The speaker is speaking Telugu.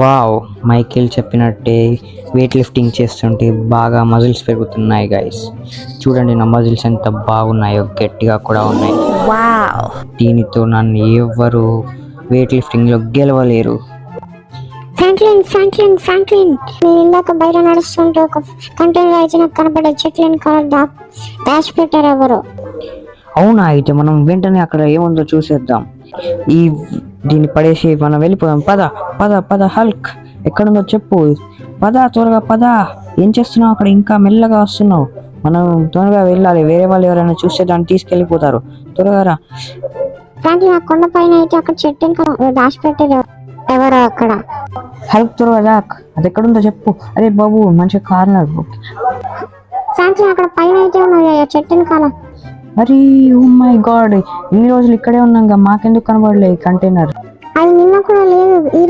వావ్! మైకేల్ చెప్పినట్టే వెయిట్ లిఫ్టింగ్ చేస్తుంటే బాగా మజిల్స్ పెరుగుతున్నాయి గైస్. చూడండి నా మజిల్స్ ఎంత బాగున్నాయో, గట్టిగా కూడా ఉన్నాయి. వావ్! దీనితో నన్ను ఎవ్వరు వెయిట్ లిఫ్టింగ్లో గెలవలేరు. ఫ్రాంక్లిన్ నేను ఇందాక బయట నడుస్తుంటే ఒక కంటైనర్ అయితే నాకు కనపడే చెట్లను దాచి పెట్టారు ఎవరు. అవునా, అయితే మనం వెంటనే అక్కడ ఏముందో చూసేద్దాం. దీన్ని పడేసి మనం వెళ్ళిపోదాం. పద పద పద హల్క్, ఎక్కడుందో చెప్పు. పద త్వరగా పద. ఏం చేస్తున్నావు అక్కడ? ఇంకా మెల్లగా వస్తున్నావు. మనం త్వరగా వెళ్ళాలి, వేరే వాళ్ళు ఎవరైనా చూస్తే దాన్ని తీసుకెళ్ళిపోతారు. త్వరగా రా. ఫ్రాంక్లిన్ ఆ కొండ పైన అయితే అక్కడ చెట్లను దాచి పెట్టారు ఎవరో అక్కడ. హల్క్ త్వరగా రా, అది ఎక్కడుందో చెప్పు. అరే బాబు, మంచి కార్నర్. ఫ్రాంక్లిన్ అక్కడ పైన అయితే ఉన్నది ఆ చెట్టుని కాల. అరే ఓ మై గాడ్, ఇన్ని రోజులు ఇక్కడే ఉన్నాం, మాకెందుకు కనబడలే ఈ కంటైనర్? అది నిన్న కూడా లేదు.